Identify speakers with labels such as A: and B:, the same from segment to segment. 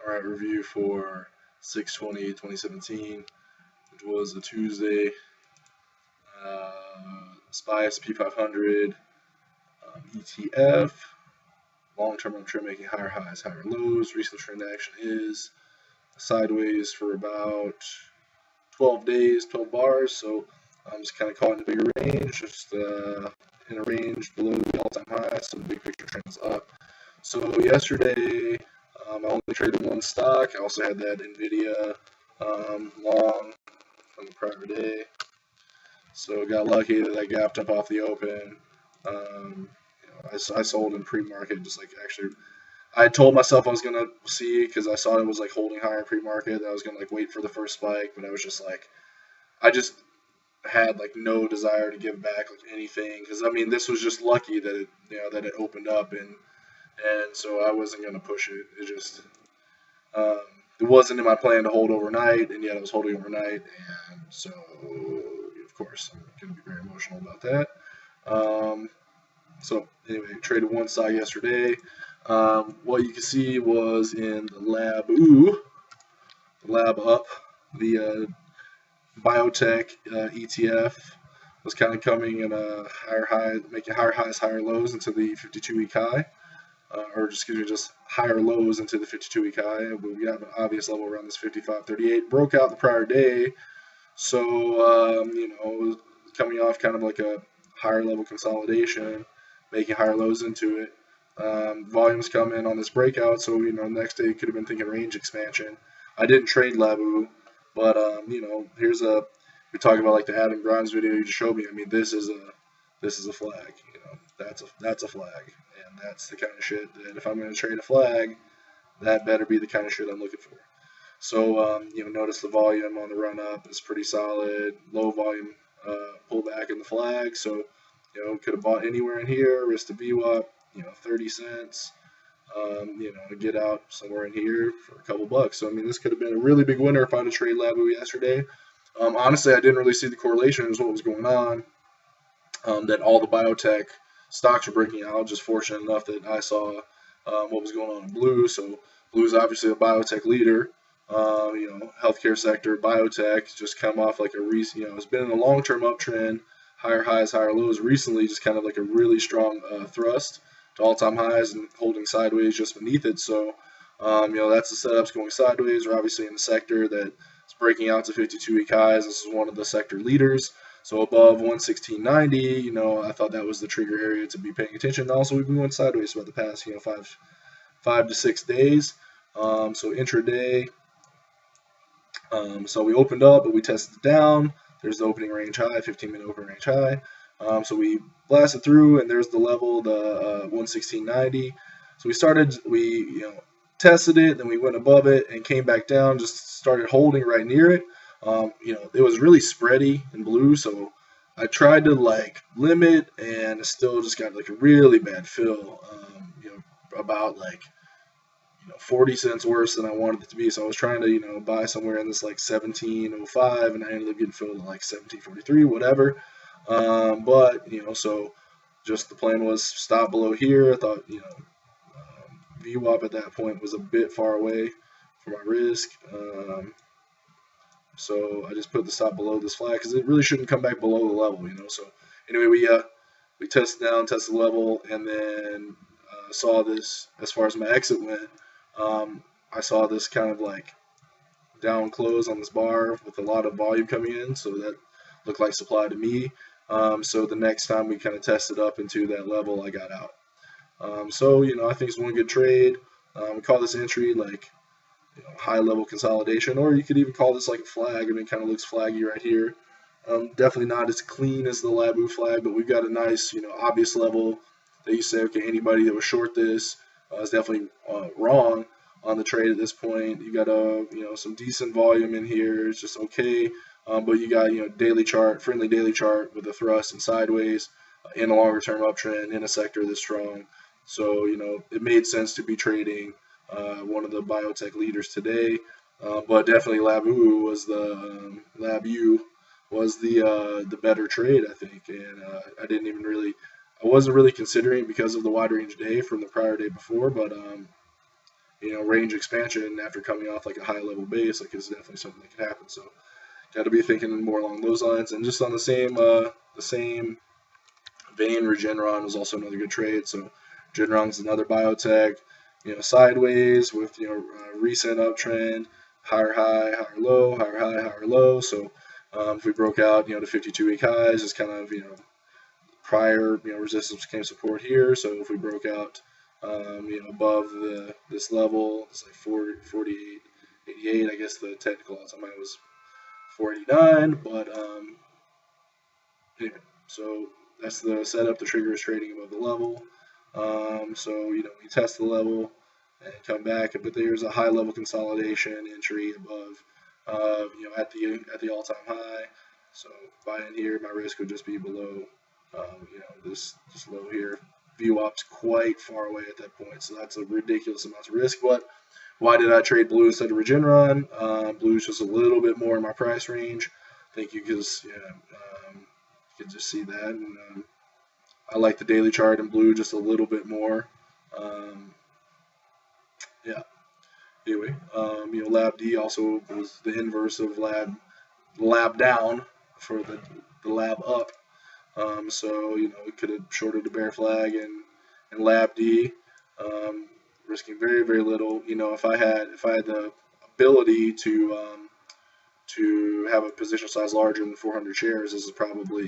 A: Alright, review for 6/20/2017, which was a Tuesday. SPY S&P 500 ETF. Long-term uptrend making higher highs, higher lows. Recent trend action is sideways for about 12 days, 12 bars. So I'm just kind of caught in a bigger range, just in a range below the all-time high. So the big picture trend is up. So yesterday, I only traded one stock. I also had that NVIDIA long from the prior day. So got lucky that I gapped up off the open. I sold in pre-market, just like actually, I told myself I was gonna see because I saw it was like holding higher pre-market. That I was gonna like wait for the first spike, but I was just like, I just had like no desire to give back like anything because I mean this was just lucky that it opened up and so I wasn't gonna push it. It just it wasn't in my plan to hold overnight, and yet I was holding overnight, and so of course I'm gonna be very emotional about that. So anyway, traded one stock yesterday. What you can see was in the lab up, the biotech ETF was kind of coming in a higher high, making higher highs, higher lows into the 52-week high, just higher lows into the 52-week high. We have an obvious level around this 55.38. Broke out the prior day, so coming off kind of like a higher level consolidation, making higher lows into it. Volumes come in on this breakout, so next day could have been thinking range expansion. I didn't trade Labu, but we talk about like the Adam Grimes video you just showed me. I mean, this is a flag. That's a flag, and that's the kind of shit that if I'm going to trade a flag, that better be the kind of shit I'm looking for. So notice the volume on the run up is pretty solid. Low volume pullback in the flag, so could have bought anywhere in here. Risk to VWAP, 30 cents. Get out somewhere in here for a couple bucks. So I mean, this could have been a really big winner if I'd have traded Labu yesterday. Honestly, I didn't really see the correlation as what was going on. That all the biotech stocks were breaking out. Just fortunate enough that I saw what was going on in Blue. So Blue is obviously a biotech leader. Healthcare sector, biotech, just come off like a recent. It's been in a long-term uptrend, higher highs, higher lows. Recently, just kind of like a really strong thrust to all-time highs and holding sideways just beneath it. So, that's the setups going sideways. We're obviously in the sector that's breaking out to 52-week highs. This is one of the sector leaders. So above 116.90, I thought that was the trigger area to be paying attention. Also, we've been going sideways for the past, 5 to 6 days. So intraday, so we opened up, but we tested down. There's the opening range high, 15-minute opening range high. So we blasted through, and there's the level, the 116.90. So we tested it, then we went above it and came back down, just started holding right near it. It was really spready in Blue, so I tried to like limit, and it still just got like a really bad fill. About like 40 cents worse than I wanted it to be. So I was trying to buy somewhere in this like 17.05, and I ended up getting filled at like 17.43, whatever. But so just the plan was stop below here. I thought VWAP at that point was a bit far away for my risk. So I just put the stop below this flag because it really shouldn't come back below the level, So anyway, we tested down, tested the level, and then saw this as far as my exit went. I saw this kind of like down close on this bar with a lot of volume coming in, so that looked like supply to me. So the next time we kind of tested up into that level, I got out. I think it's one good trade. We call this entry like high level consolidation, or you could even call this like a flag. I mean, it kind of looks flaggy right here. Definitely not as clean as the Labu flag, but we've got a nice, obvious level that you say, okay, anybody that was short this is definitely wrong on the trade at this point. You got some decent volume in here. It's just okay, but you got friendly daily chart with a thrust and sideways in a longer term uptrend in a sector that's strong. So it made sense to be trading one of the biotech leaders today, but definitely Labu was the better trade, I think, and I wasn't really considering it because of the wide range day from the prior day before, but range expansion after coming off like a high level base, like, is definitely something that could happen. So got to be thinking more along those lines. And just on the same vein, Regeneron was also another good trade. So Regeneron is another biotech, sideways with recent uptrend, higher high, higher low, higher high, higher low. So if we broke out, the 52-week highs is kind of prior resistance became support here. So if we broke out above this level, it's like 48.88. I guess the technical on mine was 489, but anyway, so that's the setup. The trigger is trading above the level. So we test the level and come back, but there's a high level consolidation entry above, at the all-time high. So buy in here, my risk would just be below, this low here. VWAP's quite far away at that point, so that's a ridiculous amount of risk. But why did I trade blue instead of Regeneron? Blue's just a little bit more in my price range. I think you can just see that. And I like the daily chart in blue just a little bit more. Yeah. Anyway, Lab D also was the inverse of lab down for the lab up. So we could have shorted the bear flag and Lab D, risking very, very little. If I had the ability to have a position size larger than 400 shares, this is probably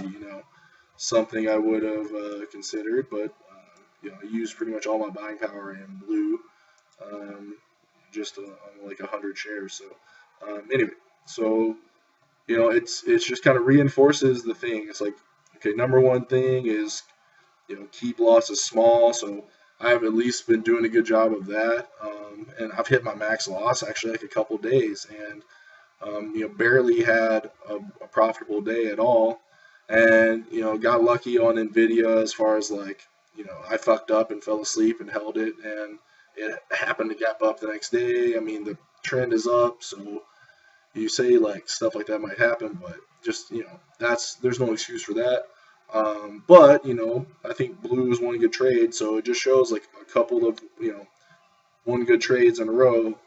A: something I would have considered. But I used pretty much all my buying power in blue, just on like 100 shares. So anyway, so it's just kind of reinforces the thing. It's like, okay, number one thing is keep losses small. So I've at least been doing a good job of that, and I've hit my max loss actually like a couple days, and barely had a profitable day at all, and got lucky on Nvidia as far as like I fucked up and fell asleep and held it, and it happened to gap up the next day. I mean, the trend is up, so you say like stuff like that might happen, but just there's no excuse for that. But I think blue is one good trade, so it just shows like a couple of one good trades in a row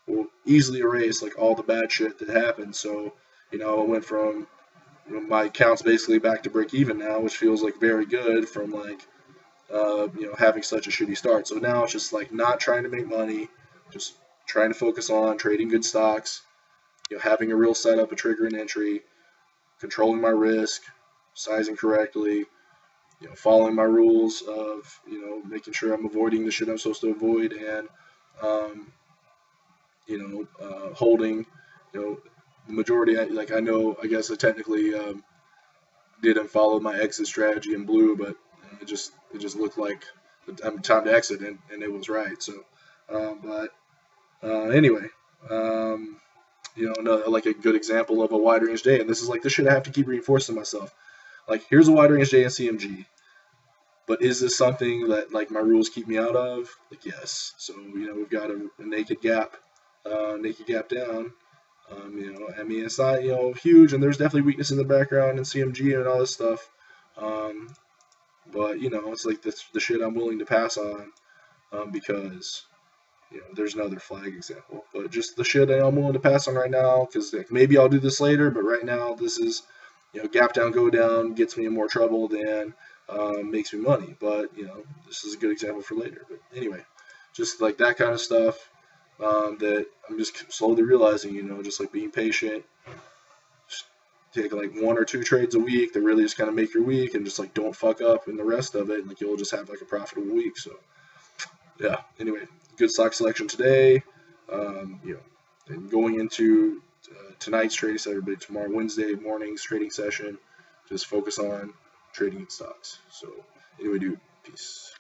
A: will easily erase like all the bad shit that happened. So it went from my account's basically back to break even now, which feels like very good from like having such a shitty start. So now it's just like not trying to make money, just trying to focus on trading good stocks, having a real setup, a trigger and entry, controlling my risk, sizing correctly, following my rules of making sure I'm avoiding the shit I'm supposed to avoid, and holding the majority. I guess I technically didn't follow my exit strategy in blue, but it just looked like time to exit, and it was right. So anyway, like a good example of a wide range day, and this is like the shit I have to keep reinforcing myself. Like, here's a wide range day in CMG, but is this something that like my rules keep me out of? Like, yes. So we've got a naked gap down. I mean, it's not huge, and there's definitely weakness in the background in CMG and all this stuff. But it's like the shit I'm willing to pass on, because there's another flag example, but just the shit I'm willing to pass on right now, because like, maybe I'll do this later, but right now this is gap down, go down, gets me in more trouble than makes me money. But this is a good example for later. But anyway, just like that kind of stuff, that I'm just slowly realizing, just like being patient, just take like 1 or 2 trades a week that really just kind of make your week, and just like don't fuck up in the rest of it, and like you'll just have like a profitable week. So yeah, anyway, good stock selection today, and going into tonight's trading session, but tomorrow Wednesday morning's trading session, just focus on trading in stocks. So anyway, dude, peace.